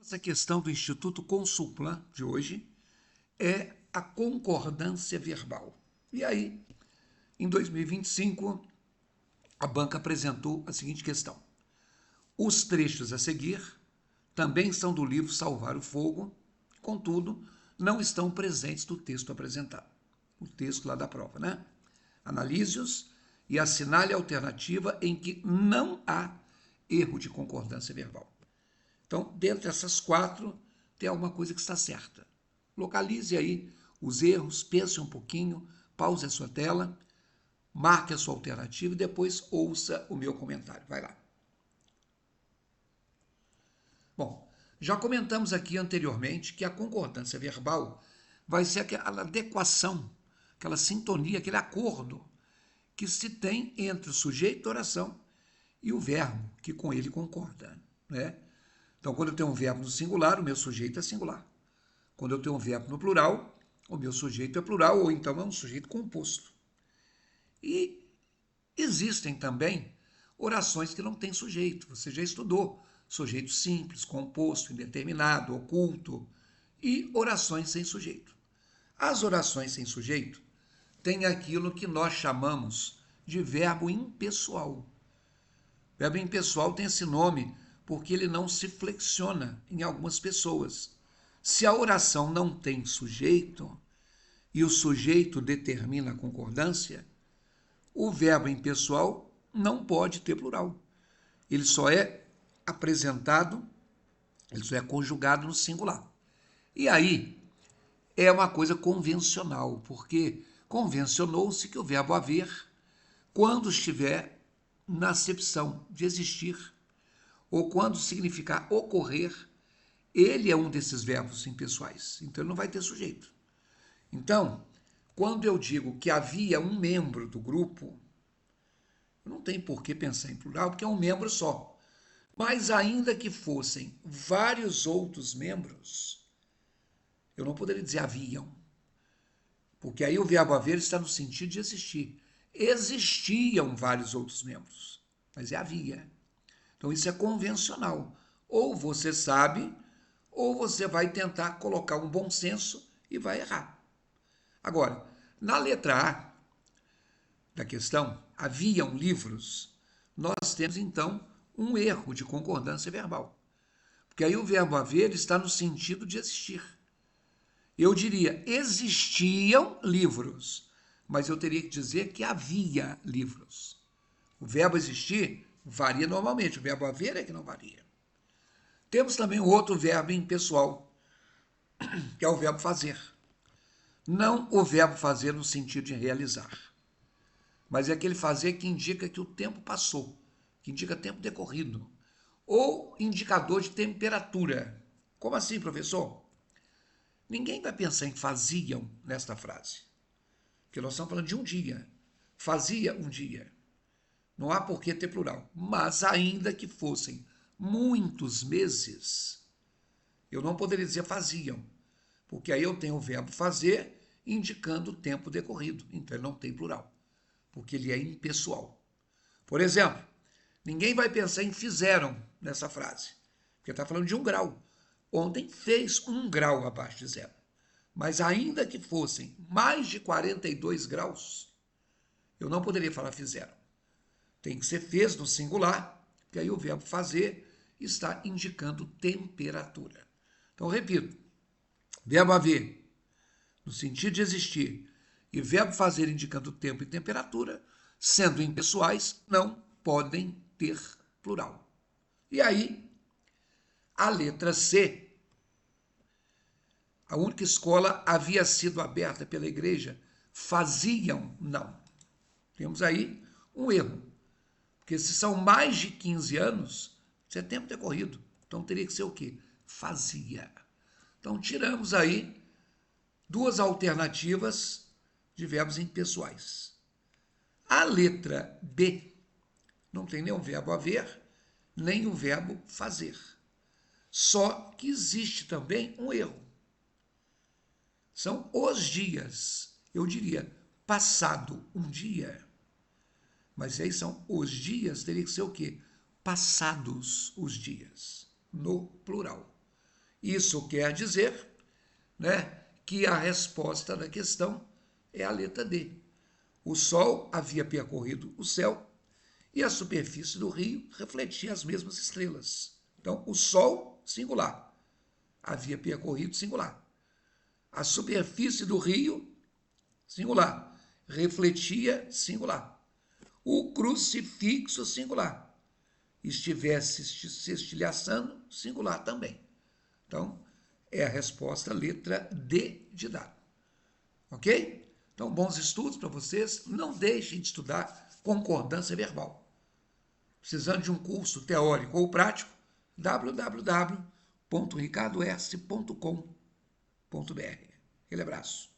Essa questão do Instituto Consulplan de hoje é a concordância verbal. E aí, em 2025, a banca apresentou a seguinte questão. Os trechos a seguir também são do livro Salvar o Fogo, contudo, não estão presentes no texto apresentado. O texto lá da prova, né? Analise-os e assinale a alternativa em que não há erro de concordância verbal. Então, dentro dessas quatro, tem alguma coisa que está certa. Localize aí os erros, pense um pouquinho, pause a sua tela, marque a sua alternativa e depois ouça o meu comentário. Vai lá. Bom, já comentamos aqui anteriormente que a concordância verbal vai ser aquela adequação, aquela sintonia, aquele acordo que se tem entre o sujeito da oração e o verbo que com ele concorda, né? Então, quando eu tenho um verbo no singular, o meu sujeito é singular. Quando eu tenho um verbo no plural, o meu sujeito é plural, ou então é um sujeito composto. E existem também orações que não têm sujeito. Você já estudou sujeito simples, composto, indeterminado, oculto e orações sem sujeito. As orações sem sujeito têm aquilo que nós chamamos de verbo impessoal. O verbo impessoal tem esse nome porque ele não se flexiona em algumas pessoas. Se a oração não tem sujeito e o sujeito determina a concordância, o verbo impessoal não pode ter plural. Ele só é apresentado, ele só é conjugado no singular. E aí é uma coisa convencional, porque convencionou-se que o verbo haver, quando estiver na acepção de existir, ou quando significar ocorrer, ele é um desses verbos impessoais. Então, ele não vai ter sujeito. Então, quando eu digo que havia um membro do grupo, eu não tenho por que pensar em plural, porque é um membro só. Mas ainda que fossem vários outros membros, eu não poderia dizer haviam, porque aí o verbo haver está no sentido de existir. Existiam vários outros membros, mas é havia. Então, isso é convencional. Ou você sabe, ou você vai tentar colocar um bom senso e vai errar. Agora, na letra A da questão, haviam livros, nós temos, então, um erro de concordância verbal. Porque aí o verbo haver está no sentido de existir. Eu diria, existiam livros, mas eu teria que dizer que havia livros. O verbo existir varia normalmente, o verbo haver é que não varia. Temos também um outro verbo impessoal, que é o verbo fazer. Não o verbo fazer no sentido de realizar, mas é aquele fazer que indica que o tempo passou, que indica tempo decorrido, ou indicador de temperatura. Como assim, professor? Ninguém vai pensar em faziam nesta frase, porque nós estamos falando de um dia. Fazia um dia. Não há por que ter plural. Mas ainda que fossem muitos meses, eu não poderia dizer faziam, porque aí eu tenho o verbo fazer indicando o tempo decorrido. Então ele não tem plural, porque ele é impessoal. Por exemplo, ninguém vai pensar em fizeram nessa frase, porque está falando de 1 grau. Ontem fez 1 grau abaixo de zero. Mas ainda que fossem mais de 42 graus, eu não poderia falar fizeram. Tem que ser fez no singular, que aí o verbo fazer está indicando temperatura. Então, repito, verbo haver, no sentido de existir, e verbo fazer indicando tempo e temperatura, sendo impessoais, não podem ter plural. E aí, a letra C, a única escola havia sido aberta pela igreja, faziam não. Temos aí um erro. Porque se são mais de 15 anos, isso é tempo decorrido. Então teria que ser o quê? Fazia. Então tiramos aí 2 alternativas de verbos impessoais. A letra B não tem nem o verbo haver, nem o verbo fazer. Só que existe também um erro. São os dias. Eu diria passado um dia. Mas aí são os dias, teria que ser o quê? Passados os dias, no plural. Isso quer dizer, né, que a resposta da questão é a letra D. O Sol havia percorrido o céu e a superfície do rio refletia as mesmas estrelas. Então, o Sol, singular, havia percorrido, singular. A superfície do rio, singular, refletia, singular. O crucifixo, singular, estivesse se estilhaçando, singular também. Então, é a resposta letra D de dado. Ok? Então, bons estudos para vocês. Não deixem de estudar concordância verbal. Precisando de um curso teórico ou prático, www.ricardoerce.com.br. Aquele abraço.